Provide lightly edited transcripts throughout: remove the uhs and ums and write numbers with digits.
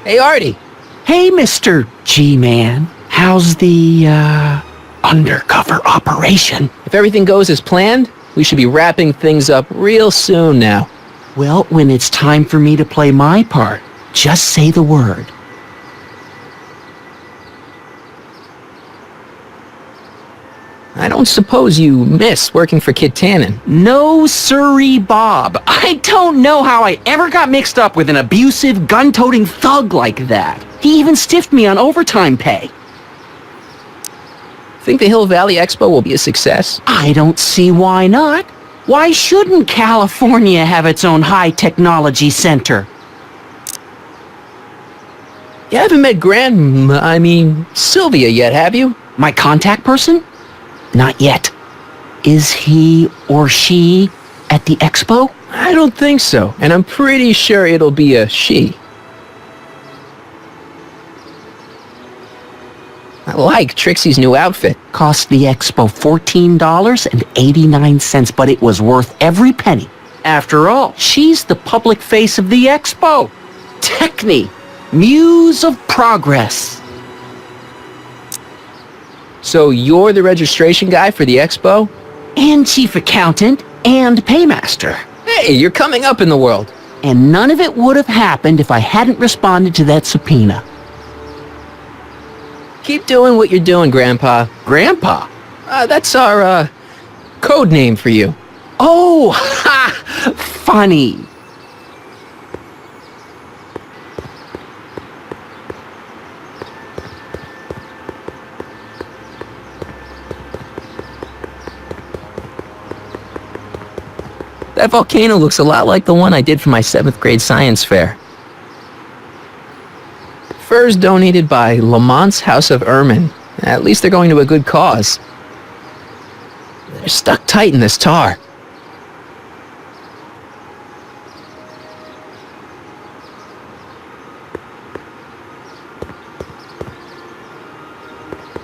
Hey, Artie. Hey, Mr. G-Man. How's the, undercover operation? If everything goes as planned, we should be wrapping things up real soon now. Well, when it's time for me to play my part, just say the word. I don't suppose you miss working for Kid Tannen. No siree, Bob. I don't know how I ever got mixed up with an abusive, gun-toting thug like that. He even stiffed me on overtime pay. Think the Hill Valley Expo will be a success? I don't see why not. Why shouldn't California have its own high-technology center? You haven't met Sylvia yet, have you? My contact person? Not yet. Is he or she at the expo? I don't think so, and I'm pretty sure it'll be a she. I like Trixie's new outfit. Cost the expo $14.89, but it was worth every penny. After all, she's the public face of the expo. Techne, muse of progress. So you're the registration guy for the expo? And chief accountant and paymaster. Hey, you're coming up in the world. And none of it would have happened if I hadn't responded to that subpoena. Keep doing what you're doing, Grandpa. Grandpa? That's our, code name for you. Oh, ha! Funny. That volcano looks a lot like the one I did for my 7th grade science fair. Furs donated by Lamont's House of Ermine. At least they're going to a good cause. They're stuck tight in this tar.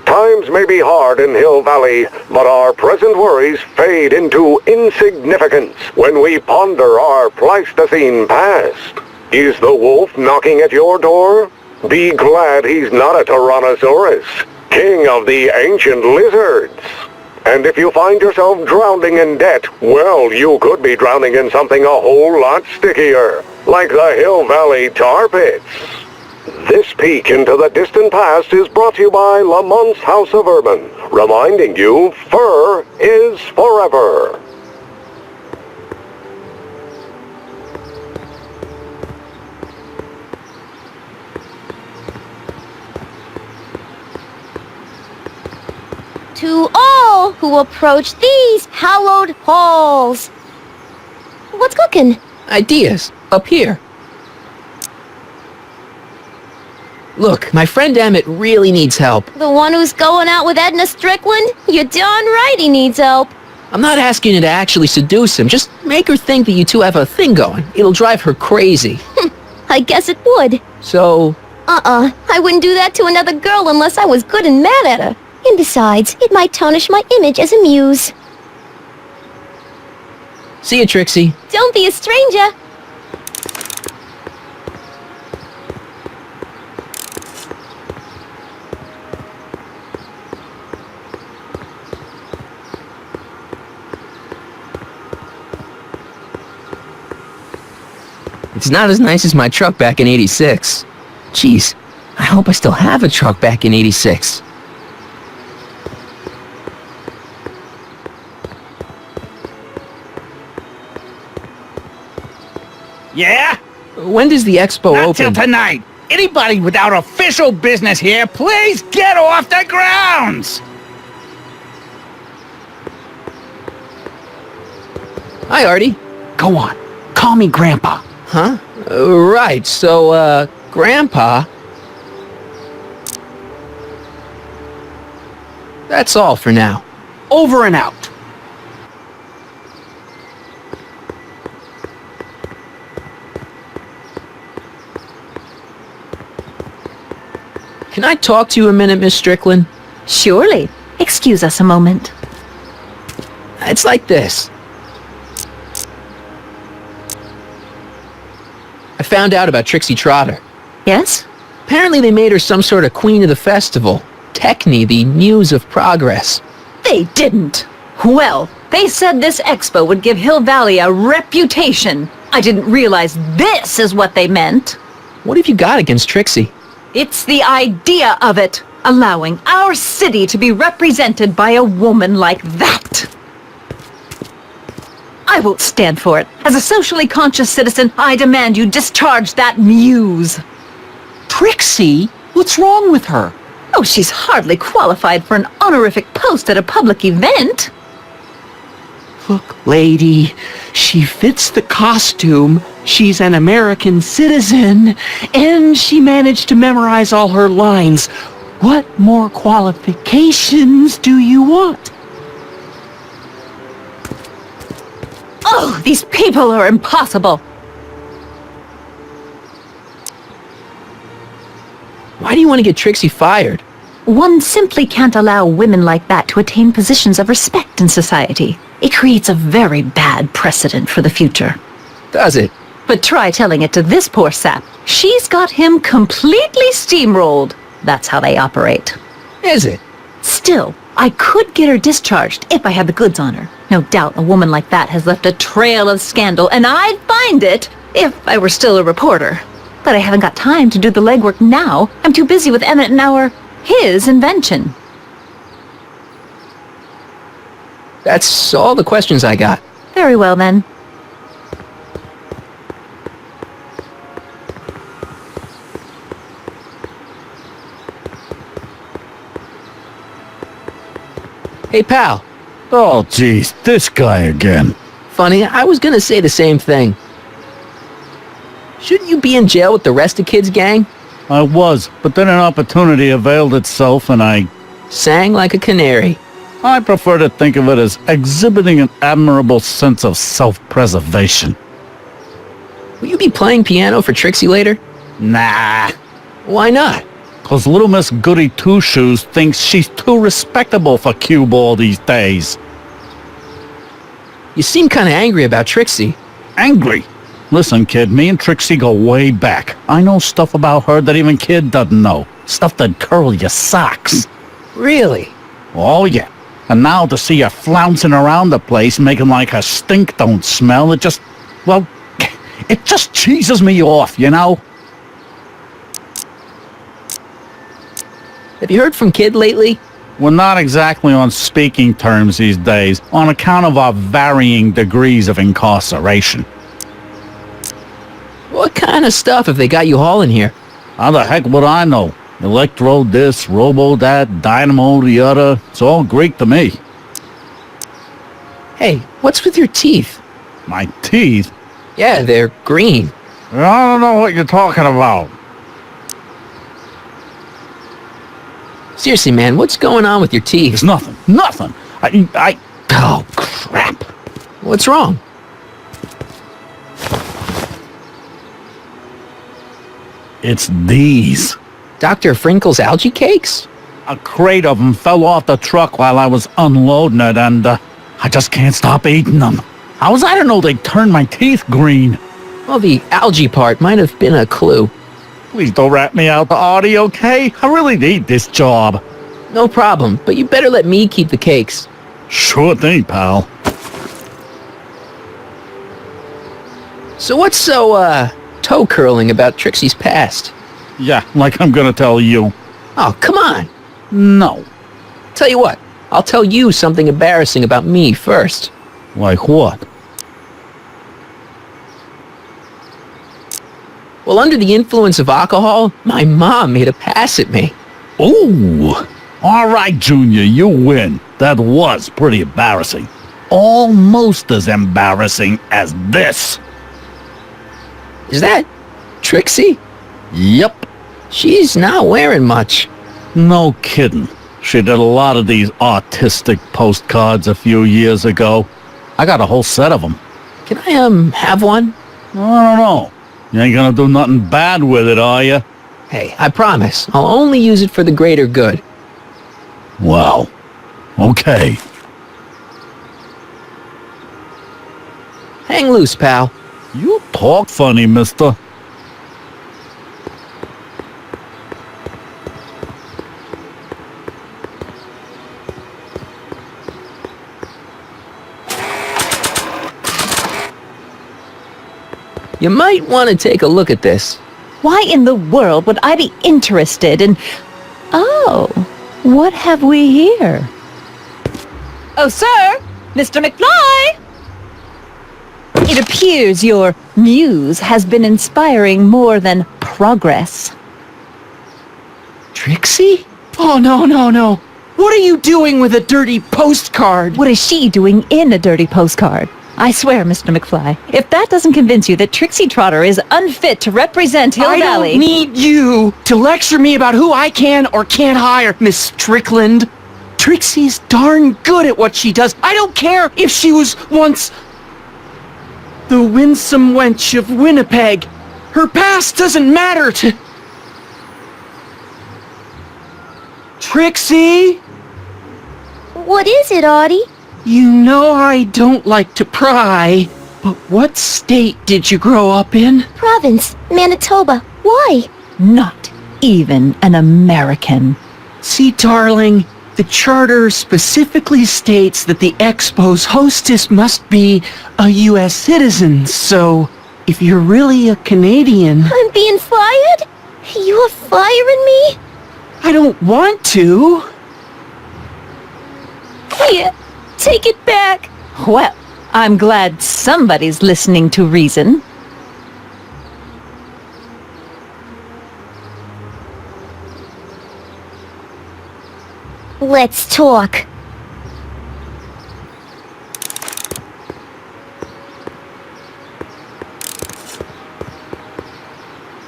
Times may be hard in Hill Valley, but our present worries fade into insignificance when we ponder our Pleistocene past. Is the wolf knocking at your door? Be glad he's not a Tyrannosaurus, king of the ancient lizards. And if you find yourself drowning in debt, well, you could be drowning in something a whole lot stickier, like the Hill Valley tar pits. This peek into the distant past is brought to you by Lamont's House of Ermine, reminding you fur is forever. To all who approach these hallowed halls. What's cooking? Ideas. Up here. Look, my friend Emmett really needs help. The one who's going out with Edna Strickland? You're darn right he needs help. I'm not asking you to actually seduce him. Just make her think that you two have a thing going. It'll drive her crazy. I guess it would. So? I wouldn't do that to another girl unless I was good and mad at her. And besides, it might tarnish my image as a muse. See you, Trixie. Don't be a stranger. It's not as nice as my truck back in '86. Jeez, I hope I still have a truck back in '86. Yeah? When does the expo Not till open? tonight. Anybody without official business here, please get off the grounds! Hi, Artie. Go on. Call me Grandpa. Huh? Right, so, Grandpa... That's all for now. Over and out. Can I talk to you a minute, Miss Strickland? Surely. Excuse us a moment. It's like this. I found out about Trixie Trotter. Yes? Apparently they made her some sort of queen of the festival. Techne, the muse of progress. They didn't. Well, they said this expo would give Hill Valley a reputation. I didn't realize this is what they meant. What have you got against Trixie? It's the idea of it, allowing our city to be represented by a woman like that. I won't stand for it. As a socially conscious citizen, I demand you discharge that muse. Trixie? What's wrong with her? Oh, she's hardly qualified for an honorific post at a public event. Look, lady, she fits the costume, she's an American citizen, and she managed to memorize all her lines. What more qualifications do you want? Oh, these people are impossible. Why do you want to get Trixie fired? One simply can't allow women like that to attain positions of respect in society. It creates a very bad precedent for the future. Does it? But try telling it to this poor sap. She's got him completely steamrolled. That's how they operate. Is it? Still, I could get her discharged if I had the goods on her. No doubt a woman like that has left a trail of scandal, and I'd find it if I were still a reporter. But I haven't got time to do the legwork now. I'm too busy with Emmett and his invention. That's all the questions I got. Very well, then. Hey, pal. Oh, geez, this guy again. Funny, I was gonna say the same thing. Shouldn't you be in jail with the rest of kids' gang? I was, but then an opportunity availed itself and I Sang like a canary. prefer to think of it as exhibiting an admirable sense of self-preservation. Will you be playing piano for Trixie later? Nah, Why not? 'cause little Miss Goody Two-Shoes thinks she's too respectable for cue ball these days. You seem kinda angry about Trixie. Angry. Listen, kid, me and Trixie go way back. I know stuff about her that even kid doesn't know. Stuff that'd curl your socks. Really? Oh, yeah. And now to see her flouncing around the place, making like her stink don't smell, it just cheeses me off, you know? Have you heard from Kid lately? We're not exactly on speaking terms these days, on account of our varying degrees of incarceration. What kind of stuff have they got you hauling here? How the heck would I know? Electro this, robo that, dynamo the other. It's all Greek to me. Hey, what's with your teeth? My teeth? Yeah, they're green. I don't know what you're talking about. Seriously, man, what's going on with your It's teeth? nothing. Nothing. Oh, crap. What's wrong? It's these. Dr. Frinkle's algae cakes? A crate of them fell off the truck while I was unloading it, and I just can't stop eating them. How was I to know they'd turn my teeth green? Well, the algae part might have been a clue. Please don't rat me out, Artie, okay? I really need this job. No problem, but you better let me keep the cakes. Sure thing, pal. So what's so, toe curling about Trixie's past? Yeah, like I'm gonna tell you. Oh, come on. No. Tell you what, I'll tell you something embarrassing about me first. Like what? Well, under the influence of alcohol, my mom made a pass at me. Ooh. All right, Junior, you win. That was pretty embarrassing. Almost as embarrassing as this. Is that Trixie? Yep. She's not wearing much. No kidding. She did a lot of these artistic postcards a few years ago. I got a whole set of them. Can I, have one? I don't know. You ain't gonna do nothing bad with it, are you? Hey, I promise. I'll only use it for the greater good. Well, okay. Hang loose, pal. You talk funny, mister. You might want to take a look at this. Why in the world would I be interested in... Oh, what have we here? Oh, sir! Mr. McFly! It appears your muse has been inspiring more than progress. Trixie? Oh, no. What are you doing with a dirty postcard? What is she doing in a dirty postcard? I swear, Mr. McFly, if that doesn't convince you that Trixie Trotter is unfit to represent Hill Valley... I don't need you to lecture me about who I can or can't hire, Miss Strickland. Trixie's darn good at what she does. I don't care if she was once the winsome wench of Winnipeg. Her past doesn't matter to... Trixie? What is it, Audie? You know I don't like to pry, but what state did you grow up in? Province, Manitoba. Why? Not even an American. See, darling, the charter specifically states that the Expo's hostess must be a U.S. citizen, so if you're really a Canadian... I'm being fired? You're firing me? I don't want to. Here, take it back. Well, I'm glad somebody's listening to reason. Let's talk.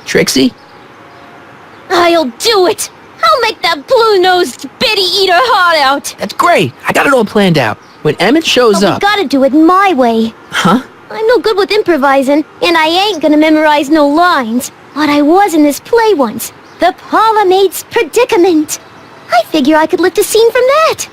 Trixie? I'll do it. I'll make that blue-nosed Betty eat her heart out. That's great. I got it all planned out. When Emmett shows But we up... gotta do it my way. Huh? I'm no good with improvising, and I ain't gonna memorize no lines. But I was in this play once. The Parlor Maid's Predicament. I figure I could lift a scene from that.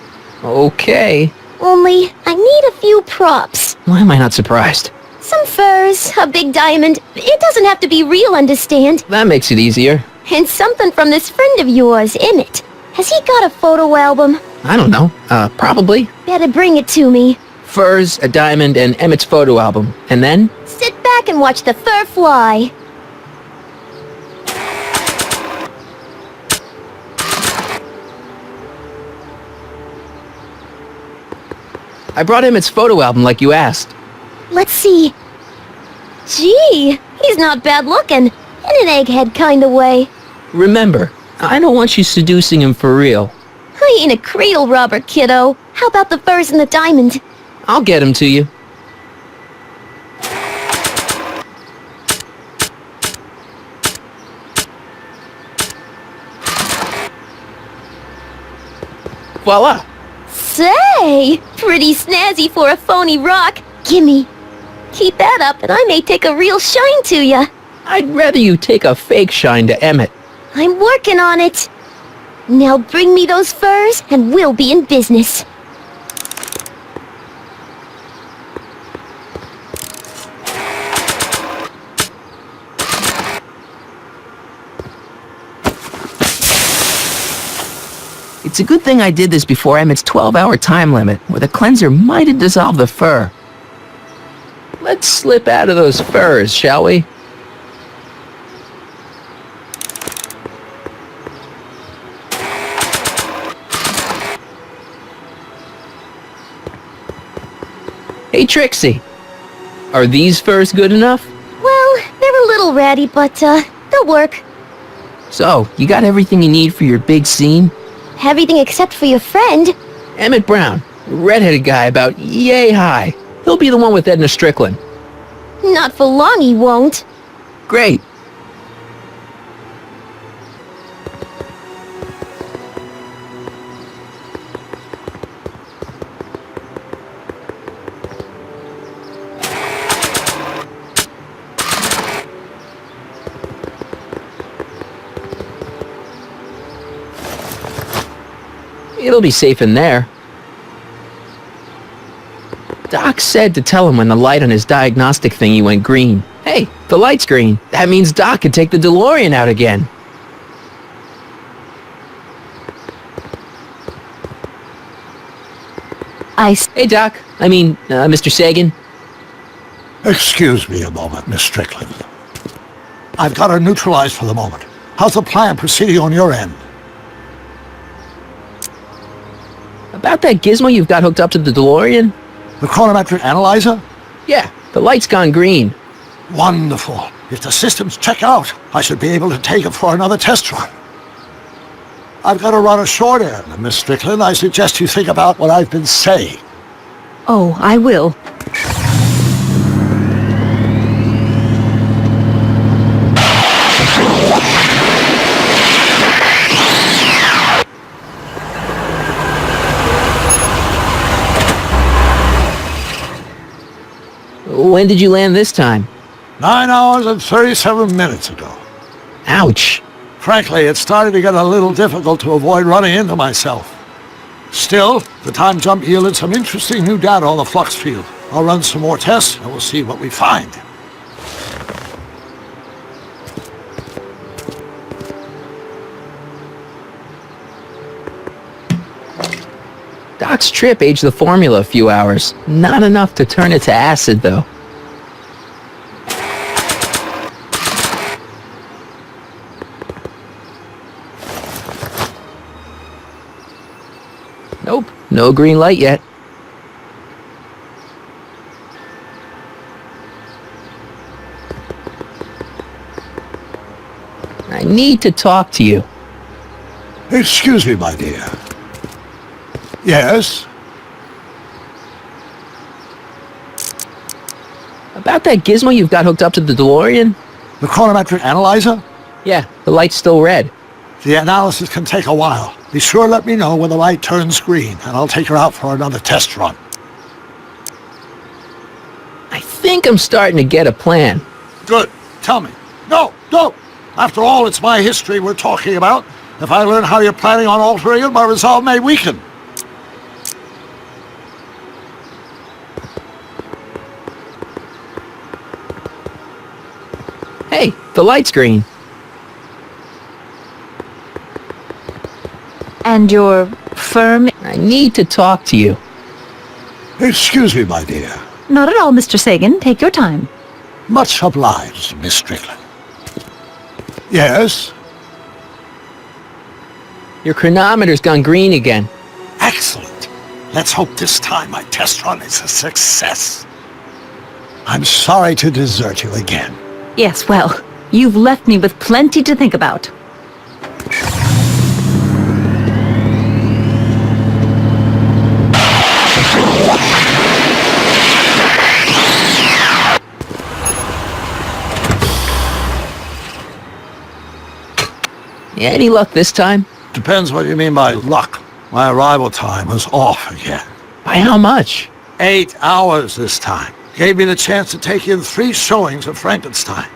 Okay. Only, I need a few props. Why am I not surprised? Some furs, a big diamond. It doesn't have to be real, understand? That makes it easier. And something from this friend of yours, Emmett. Has he got a photo album? I don't know. Probably. Better bring it to me. Furs, a diamond, and Emmett's photo album. And then? Sit back and watch the fur fly. I brought Emmett's photo album like you asked. Let's see. Gee, he's not bad looking. In an egghead kind of way. Remember, I don't want you seducing him for real. I ain't a cradle robber, kiddo. How about the furs and the diamond? I'll get him to you. Voila! Say, pretty snazzy for a phony rock. Gimme. Keep that up and I may take a real shine to ya. I'd rather you take a fake shine to Emmett. I'm working on it. Now bring me those furs and we'll be in business. It's a good thing I did this before Emmett's 12-hour time limit, or the cleanser might have dissolved the fur. Let's slip out of those furs, shall we? Hey, Trixie. Are these furs good enough? Well, they're a little ratty, but, they'll work. So, you got everything you need for your big scene? Everything except for your friend. Emmett Brown, redheaded guy about yay high. He'll be the one with Edna Strickland. Not for long he won't. Great. It'll be safe in there. Doc said to tell him when the light on his diagnostic thingy went green. Hey, the light's green. That means Doc can take the DeLorean out again. Hey, Doc. Mr. Sagan. Excuse me a moment, Miss Strickland. I've got her neutralized for the moment. How's the plan proceeding on your end? About that gizmo you've got hooked up to the DeLorean? The chronometric analyzer? Yeah, the light's gone green. Wonderful. If the systems check out, I should be able to take it for another test run. I've got to run a short errand, Miss Strickland. I suggest you think about what I've been saying. Oh, I will. When did you land this time? 9 hours and 37 minutes ago. Ouch. Frankly, it's starting to get a little difficult to avoid running into myself. Still, the time jump yielded some interesting new data on the flux field. I'll run some more tests and we'll see what we find. Doc's trip aged the formula a few hours. Not enough to turn it to acid, though. Nope, no green light yet. I need to talk to you. Excuse me, my dear. Yes? About that gizmo you've got hooked up to the DeLorean? The chronometric analyzer? Yeah, the light's still red. The analysis can take a while. Be sure to let me know when the light turns green, and I'll take her out for another test run. I think I'm starting to get a plan. Good. Tell me. No, don't! After all, it's my history we're talking about. If I learn how you're planning on altering it, my resolve may weaken. Hey, the light's green. And you're firm? I need to talk to you. Excuse me, my dear. Not at all, Mr. Sagan. Take your time. Much obliged, Miss Strickland. Yes? Your chronometer's gone green again. Excellent. Let's hope this time my test run is a success. I'm sorry to desert you again. Yes, well, you've left me with plenty to think about. Any luck this time? Depends what you mean by luck. My arrival time was off again. By how much? 8 hours this time. Gave me the chance to take in 3 showings of Frankenstein.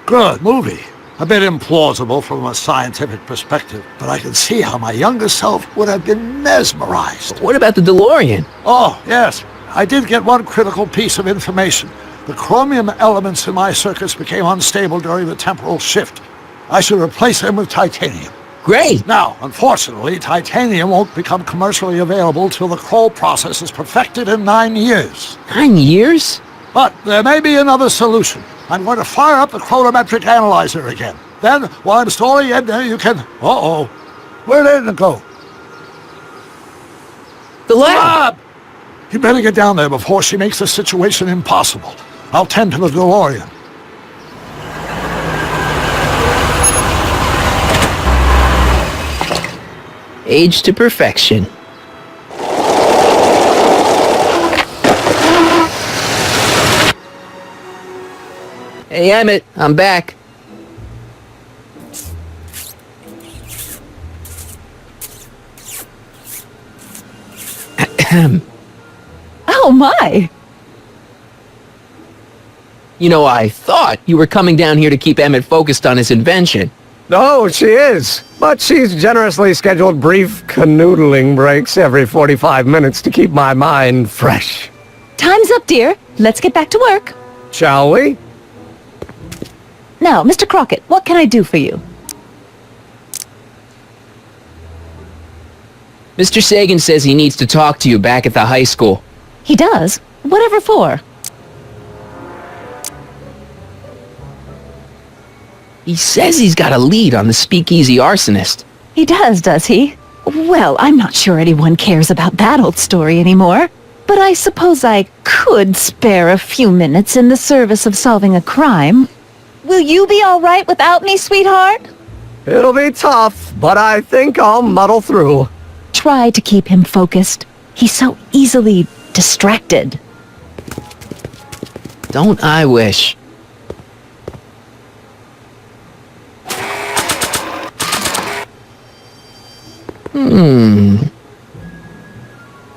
Good movie. A bit implausible from a scientific perspective, but I can see how my younger self would have been mesmerized. What about the DeLorean? Oh, yes. I did get one critical piece of information. The chromium elements in my circuits became unstable during the temporal shift. I should replace them with titanium. Great. Now, unfortunately, titanium won't become commercially available till the Kroll process is perfected in 9 years. 9 years? But there may be another solution. I'm going to fire up the chronometric analyzer again. Then, while I'm stalling in there, you can... Uh-oh. Where did it go? The lab! You better get down there before she makes the situation impossible. I'll tend to the DeLorean. Age to perfection. Hey, Emmett, I'm back. Oh, my! You know, I thought you were coming down here to keep Emmett focused on his invention. Oh, she is. But she's generously scheduled brief canoodling breaks every 45 minutes to keep my mind fresh. Time's up, dear. Let's get back to work. Shall we? Now, Mr. Crockett, what can I do for you? Mr. Sagan says he needs to talk to you back at the high school. He does? Whatever for? He says he's got a lead on the speakeasy arsonist. He does he? Well, I'm not sure anyone cares about that old story anymore. But I suppose I could spare a few minutes in the service of solving a crime. Will you be all right without me, sweetheart? It'll be tough, but I think I'll muddle through. Try to keep him focused. He's so easily distracted. Don't I wish?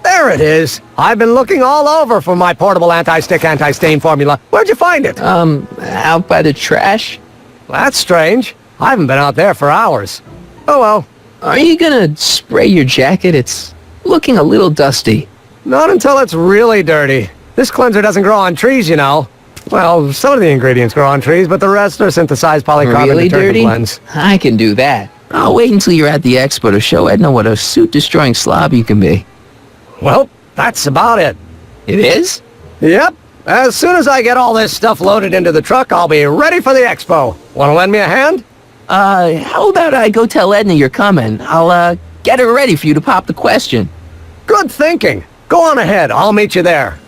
There it is. I've been looking all over for my portable anti-stick, anti-stain formula. Where'd you find it? Out by the trash? That's strange. I haven't been out there for hours. Oh well. Are you gonna spray your jacket? It's looking a little dusty. Not until it's really dirty. This cleanser doesn't grow on trees, you know. Well, some of the ingredients grow on trees, but the rest are synthesized polycarbonate Really detergent dirty? blends. I can do that. I'll wait until you're at the expo to show Edna what a suit-destroying slob you can be. Well, that's about it. It is? Yep. As soon as I get all this stuff loaded into the truck, I'll be ready for the expo. Want to lend me a hand? How about I go tell Edna you're coming? I'll, get her ready for you to pop the question. Good thinking. Go on ahead. I'll meet you there.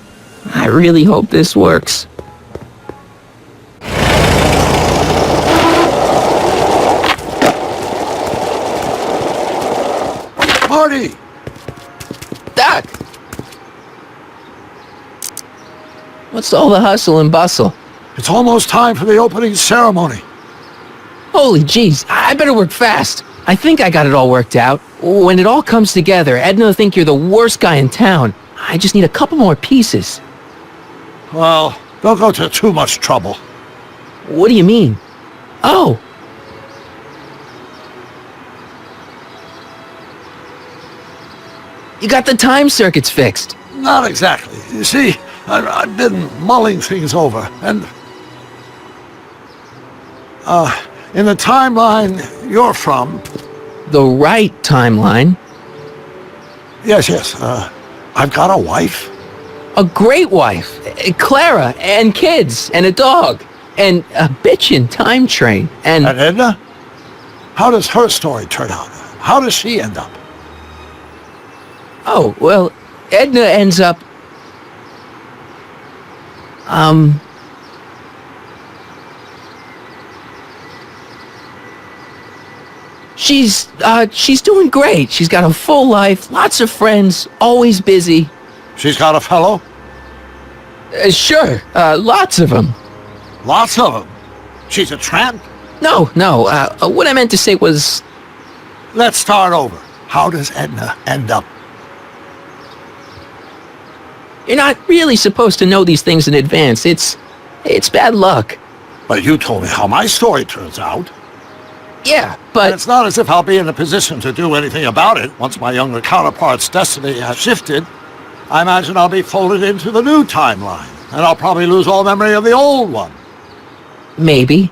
I really hope this works. Marty! Doc! What's all the hustle and bustle? It's almost time for the opening ceremony. Holy jeez, I better work fast. I think I got it all worked out. When it all comes together, Edna will think you're the worst guy in town. I just need a couple more pieces. Well, don't go to too much trouble. What do you mean? Oh. You got the time circuits fixed. Not exactly. You see, I've been mulling things over, and... in the timeline you're from... The right timeline? Yes, I've got a wife. A great wife. Clara, and kids, and a dog, and a bitchin' time train, and... And Edna? How does her story turn out? How does she end up? Oh, well, Edna ends up... She's doing great. She's got a full life, lots of friends, always busy. She's got a fellow? Sure, lots of them. Lots of them. She's a tramp? No, what I meant to say was... Let's start over. How does Edna end up? You're not really supposed to know these things in advance. It's bad luck. But you told me how my story turns out. Yeah, And but... it's not as if I'll be in a position to do anything about it once my younger counterpart's destiny has shifted. I imagine I'll be folded into the new timeline, and I'll probably lose all memory of the old one. Maybe.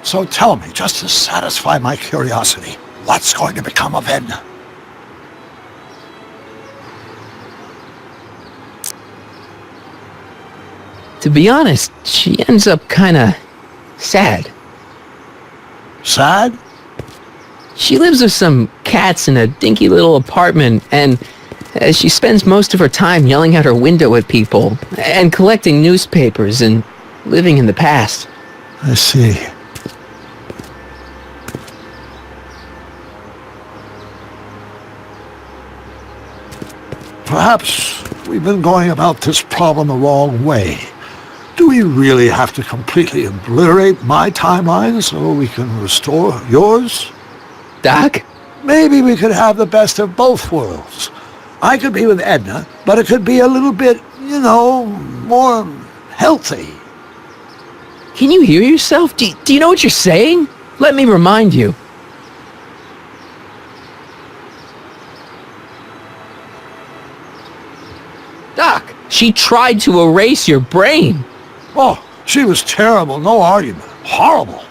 So tell me, just to satisfy my curiosity, what's going to become of Edna? To be honest, she ends up kinda sad. Sad? She lives with some cats in a dinky little apartment, and she spends most of her time yelling out her window at people, and collecting newspapers, and living in the past. I see. Perhaps we've been going about this problem the wrong way. Do we really have to completely obliterate my timeline so we can restore yours? Doc? Maybe we could have the best of both worlds. I could be with Edna, but it could be a little bit, more healthy. Can you hear yourself? Do you know what you're saying? Let me remind you. Doc, she tried to erase your brain. Oh, she was terrible, no argument. Horrible.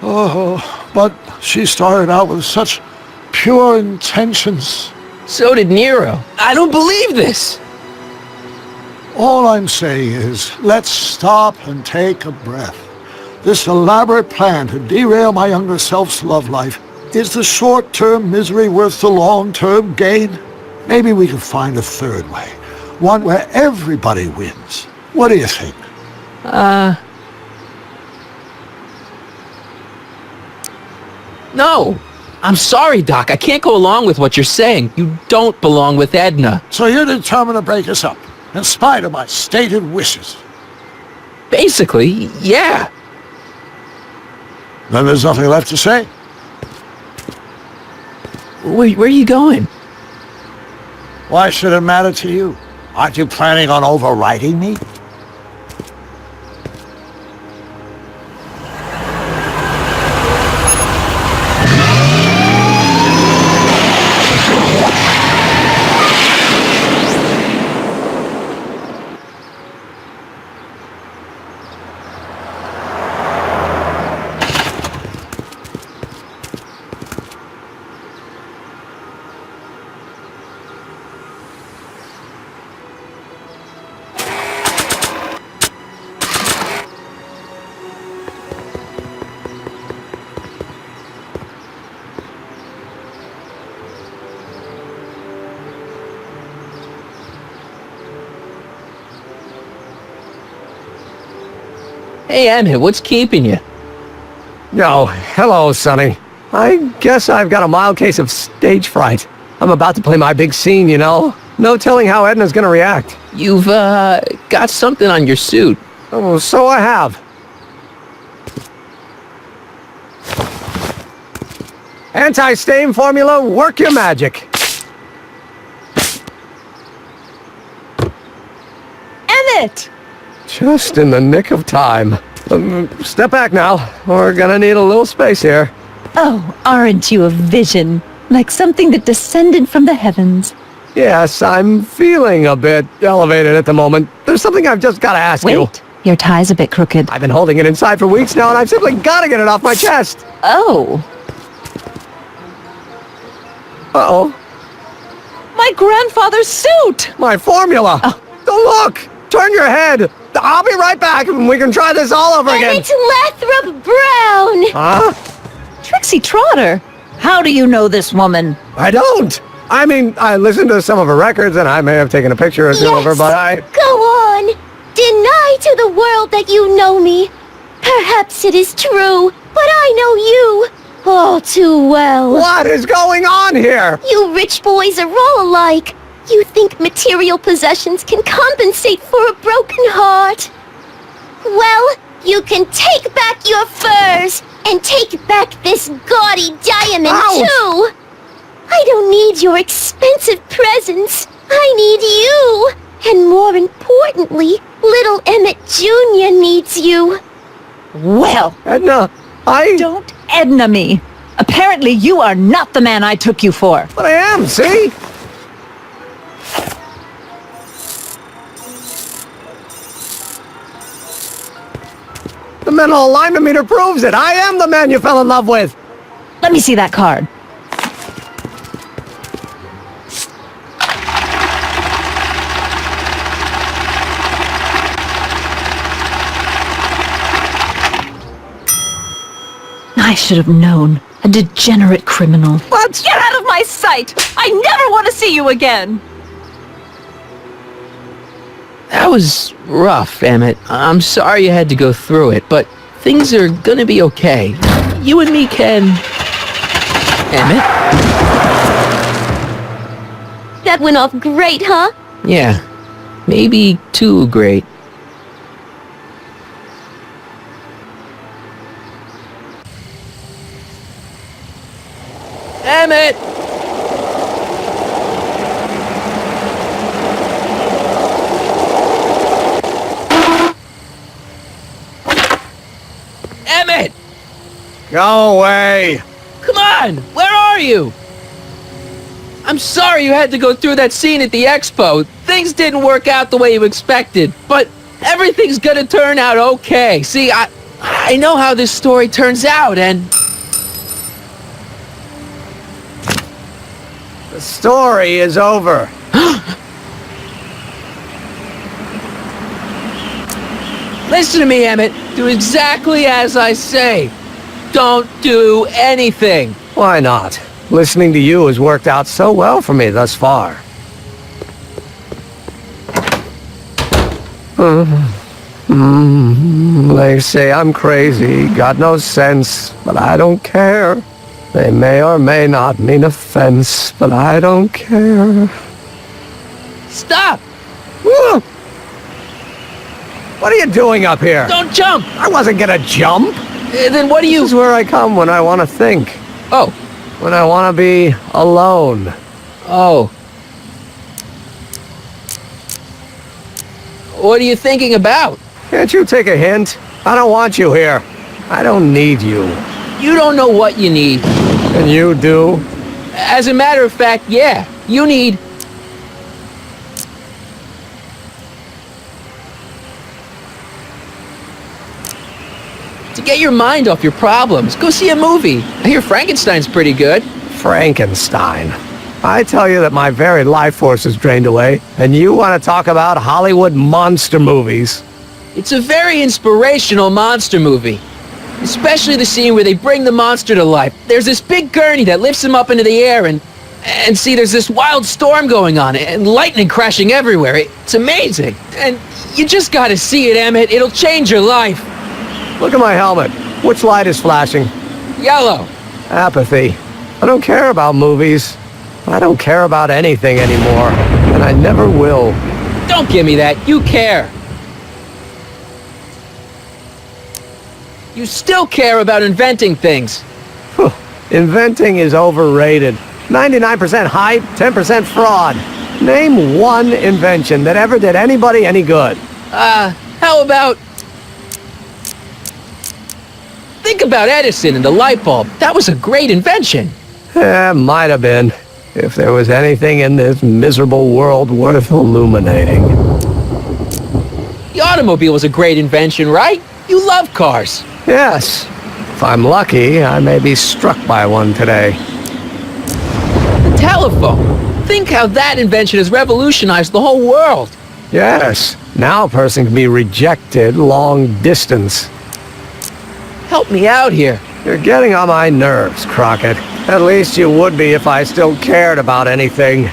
Oh, but she started out with such pure intentions. So did Nero. I don't believe this. All I'm saying is, let's stop and take a breath. This elaborate plan to derail my younger self's love life, is the short-term misery worth the long-term gain? Maybe we can find a third way. One where everybody wins. What do you think? No. I'm sorry, Doc. I can't go along with what you're saying. You don't belong with Edna. So you're determined to break us up, in spite of my stated wishes. Basically, yeah. Then there's nothing left to say. Where are you going? Why should it matter to you? Aren't you planning on overriding me? Hey, Emmett, what's keeping you? Oh, hello, Sonny. I guess I've got a mild case of stage fright. I'm about to play my big scene, you know? No telling how Edna's gonna react. You've, got something on your suit. Oh, so I have. Anti-stain formula, work your magic. Emmett! Just in the nick of time. Step back now. We're gonna need a little space here. Oh, aren't you a vision? Like something that descended from the heavens. Yes, I'm feeling a bit elevated at the moment. There's something I've just gotta ask you. Wait, your tie's a bit crooked. I've been holding it inside for weeks now, and I've simply gotta get it off my chest. Oh, Uh-oh. my grandfather's suit! My formula. Oh. Look! Turn your head. I'll be right back, and we can try this all over again. Emmett Brown! Huh? Trixie Trotter, how do you know this woman? I don't. I mean, I listened to some of her records, and I may have taken a picture or two of her, Yes. but I... Go on! Deny to the world that you know me. Perhaps it is true, but I know you all too well. What is going on here? You rich boys are all alike. You think material possessions can compensate for a broken heart. Well, you can take back your furs and take back this gaudy diamond, Ouch. too. I don't need your expensive presents. I need you. And more importantly, little Emmett Jr. needs you. Well, Edna, don't Edna me. Apparently you are not the man I took you for. But I am, see? The mental alignment meter proves it. I am the man you fell in love with. Let me see that card. I should have known. A degenerate criminal. What? Get out of my sight! I never want to see you again! That was rough, Emmett. I'm sorry you had to go through it, but things are gonna be okay. You and me can... Emmett? That went off great, huh? Yeah. Maybe too great. Emmett! Emmett! Go away. Come on! Where are you? I'm sorry you had to go through that scene at the expo. Things didn't work out the way you expected, but everything's gonna turn out okay. See, I know how this story turns out, and... The story is over. Listen to me, Emmett. Do exactly as I say. Don't do anything. Why not? Listening to you has worked out so well for me thus far. They say I'm crazy, got no sense, but I don't care. They may or may not mean offense, but I don't care. Stop! Woo! What are you doing up here? Don't jump! I wasn't gonna jump. Then what do you... This is where I come when I want to think. Oh. When I want to be alone. Oh. What are you thinking about? Can't you take a hint? I don't want you here. I don't need you. You don't know what you need. And you do? As a matter of fact, yeah. You need... to get your mind off your problems. Go see a movie. I hear Frankenstein's pretty good. Frankenstein. I tell you that my very life force is drained away, and you want to talk about Hollywood monster movies. It's a very inspirational monster movie. Especially the scene where they bring the monster to life. There's this big gurney that lifts him up into the air and see, there's this wild storm going on and lightning crashing everywhere. It's amazing. And you just gotta see it, Emmett. It'll change your life. Look at my helmet. Which light is flashing? Yellow. Apathy. I don't care about movies. I don't care about anything anymore. And I never will. Don't give me that. You care. You still care about inventing things. Inventing is overrated. 99% hype, 10% fraud. Name one invention that ever did anybody any good. How about... think about Edison and the light bulb. That was a great invention. Might have been. If there was anything in this miserable world worth illuminating. The automobile was a great invention, right? You love cars. Yes. If I'm lucky, I may be struck by one today. The telephone. Think how that invention has revolutionized the whole world. Yes. Now a person can be rejected long distance. Help me out here. You're getting on my nerves, Crockett. At least you would be if I still cared about anything.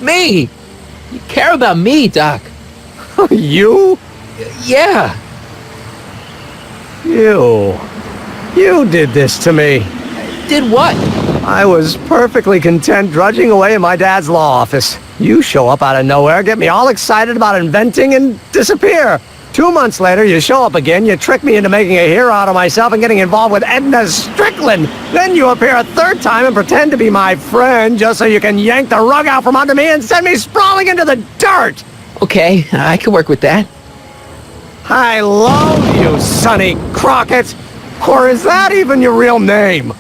Me? You care about me, Doc. You? Yeah. You did this to me. Did what? I was perfectly content drudging away in my dad's law office. You show up out of nowhere, get me all excited about inventing, and disappear. 2 months later, you show up again, you trick me into making a hero out of myself and getting involved with Edna Strickland. Then you appear a third time and pretend to be my friend just so you can yank the rug out from under me and send me sprawling into the dirt. Okay, I can work with that. I loathe you, Sonny Crockett. Or is that even your real name?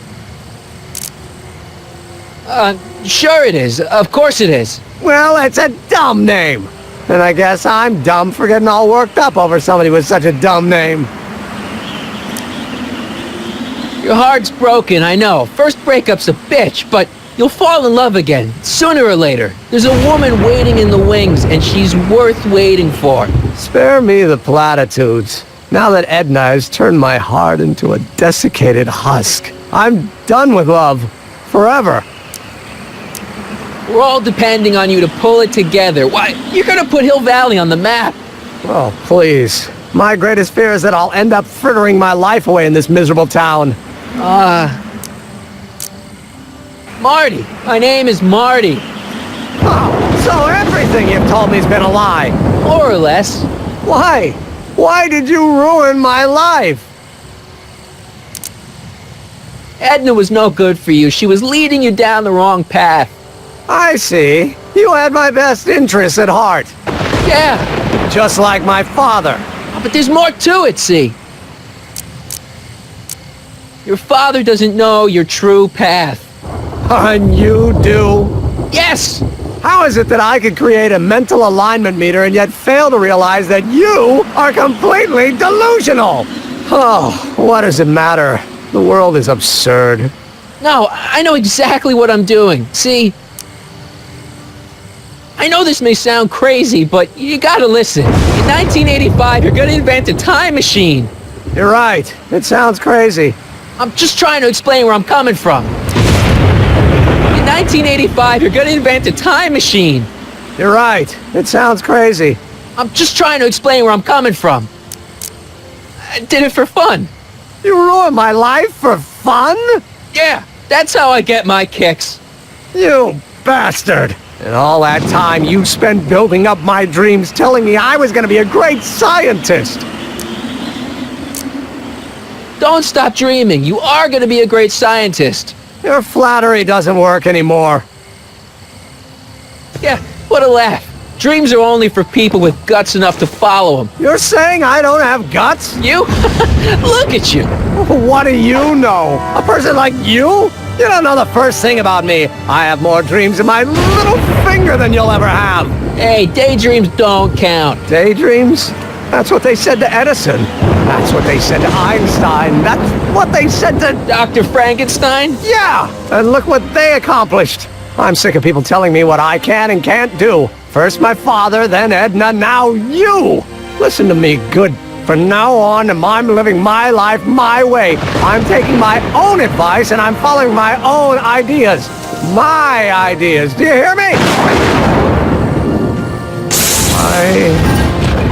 Sure it is. Of course it is. Well, it's a dumb name. And I guess I'm dumb for getting all worked up over somebody with such a dumb name. Your heart's broken, I know. First breakup's a bitch, but you'll fall in love again, sooner or later. There's a woman waiting in the wings, and she's worth waiting for. Spare me the platitudes. Now that Edna has turned my heart into a desiccated husk, I'm done with love. Forever. We're all depending on you to pull it together. Why, you're gonna put Hill Valley on the map. Oh, please. My greatest fear is that I'll end up frittering my life away in this miserable town. Marty. My name is Marty. Oh, so everything you've told me's been a lie. More or less. Why? Why did you ruin my life? Edna was no good for you. She was leading you down the wrong path. I see. You had my best interests at heart. Yeah. Just like my father. But there's more to it, see. Your father doesn't know your true path. And you do? Yes! How is it that I could create a mental alignment meter and yet fail to realize that you are completely delusional? Oh, what does it matter? The world is absurd. No, I know exactly what I'm doing. See, I know this may sound crazy, but you gotta listen. In 1985, you're gonna invent a time machine. You're right. It sounds crazy. I'm just trying to explain where I'm coming from. In 1985, you're gonna invent a time machine. You're right. It sounds crazy. I'm just trying to explain where I'm coming from. I did it for fun. You ruined my life for fun? Yeah, that's how I get my kicks. You bastard. And all that time you spent building up my dreams, telling me I was going to be a great scientist. Don't stop dreaming. You are gonna be a great scientist. Your flattery doesn't work anymore. Yeah, what a laugh. Dreams are only for people with guts enough to follow them. You're saying I don't have guts? You? Look at you. What do you know? A person like you? You don't know the first thing about me. I have more dreams in my little finger than you'll ever have. Hey, daydreams don't count. Daydreams? That's what they said to Edison. That's what they said to Einstein. That's what they said to... Dr. Frankenstein? Yeah! And look what they accomplished. I'm sick of people telling me what I can and can't do. First my father, then Edna, now you! Listen to me, good. From now on, I'm living my life my way. I'm taking my own advice and I'm following my own ideas. My ideas. Do you hear me? My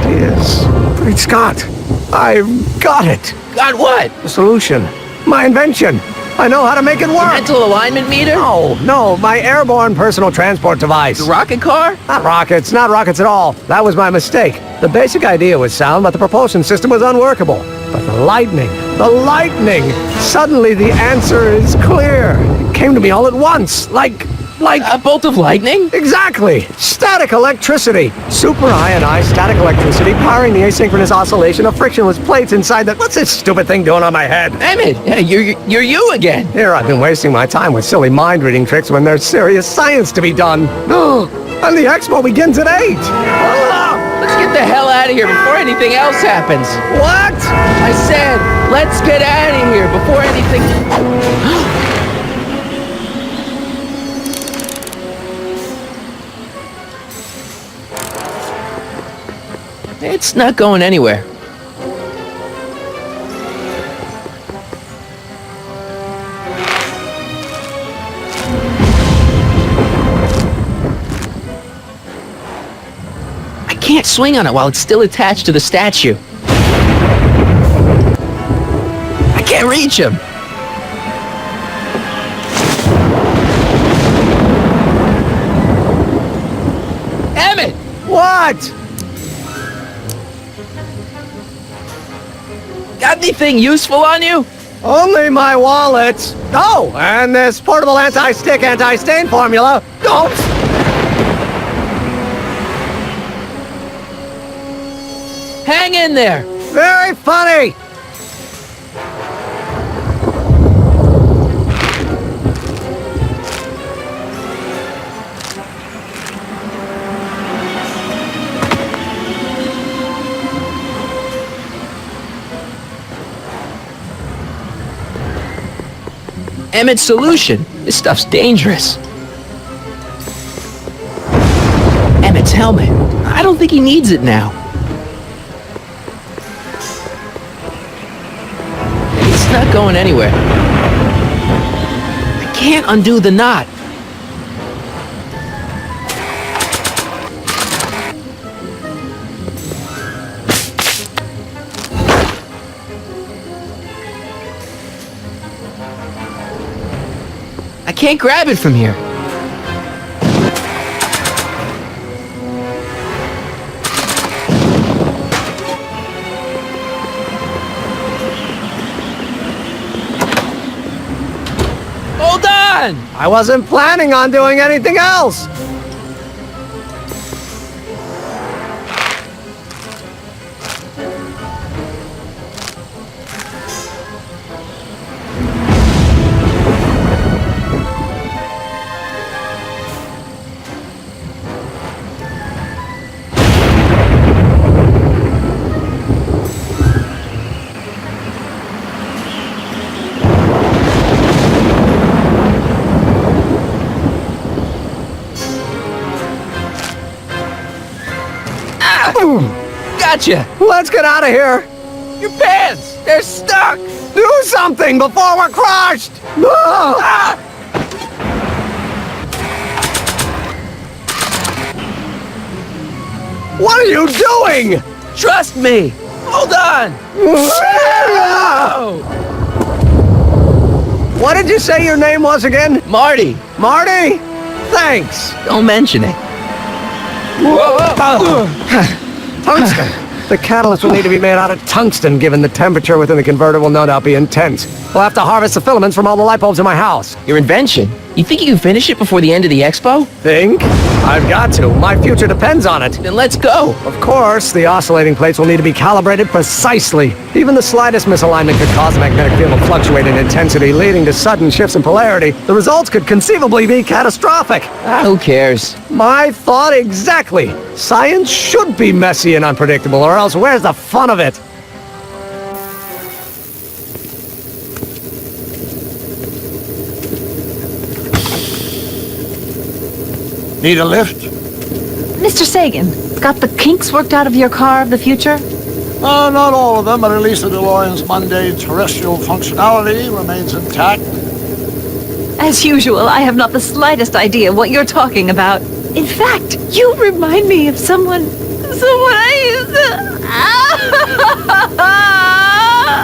ideas. Great Scott. I've got it. Got what? The solution. My invention. I know how to make it work. Mental alignment meter? No, my airborne personal transport device. The rocket car? Not rockets at all. That was my mistake. The basic idea was sound, but the propulsion system was unworkable. But the lightning. Suddenly the answer is clear. It came to me all at once, like... A bolt of lightning? Exactly! Static electricity! Super ionized static electricity powering the asynchronous oscillation of frictionless plates inside the... What's this stupid thing doing on my head? Emmett, you're you again. Here I've been wasting my time with silly mind-reading tricks when there's serious science to be done. And the expo begins at 8! Let's get the hell out of here before anything else happens. What? I said, let's get out of here before anything... It's not going anywhere. I can't swing on it while it's still attached to the statue. I can't reach him. Emmett! What? Got anything useful on you? Only my wallet. Oh, and this portable anti-stick, anti-stain formula. Oops! Hang in there. Very funny. Emmett's solution. This stuff's dangerous. Emmett's helmet. I don't think he needs it now. It's not going anywhere. I can't undo the knot. I can't grab it from here. Hold on! I wasn't planning on doing anything else. Gotcha! Let's get out of here. Your pants! They're stuck! Do something before we're crushed. Ah! What are you doing? Trust me! Hold on! What did you say your name was again? Marty! Marty? Thanks. Don't mention it. Tungsten. The catalyst will need to be made out of tungsten, given the temperature within the converter will no doubt be intense. We'll have to harvest the filaments from all the light bulbs in my house. Your invention? You think you can finish it before the end of the expo? Think? I've got to. My future depends on it. Then let's go! Of course, the oscillating plates will need to be calibrated precisely. Even the slightest misalignment could cause the magnetic field to fluctuate in intensity, leading to sudden shifts in polarity. The results could conceivably be catastrophic. Who cares? My thought exactly. Science should be messy and unpredictable, or else where's the fun of it? Need a lift? Mr. Sagan, got the kinks worked out of your car of the future? Not all of them, but at least the DeLorean's mundane terrestrial functionality remains intact. As usual, I have not the slightest idea what you're talking about. In fact, you remind me of someone I used to...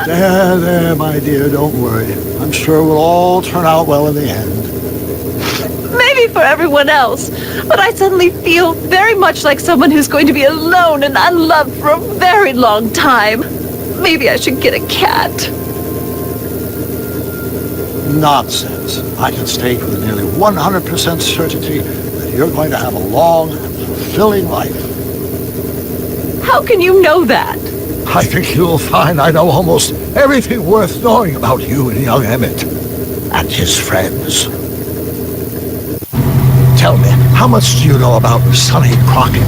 There, my dear, don't worry. I'm sure we'll all turn out well in the end. Maybe for everyone else, but I suddenly feel very much like someone who's going to be alone and unloved for a very long time. Maybe I should get a cat. Nonsense. I can state with nearly 100% certainty that you're going to have a long and fulfilling life. How can you know that? I think you'll find I know almost everything worth knowing about you and young Emmett and his friends. Tell me, how much do you know about Sonny Crockett?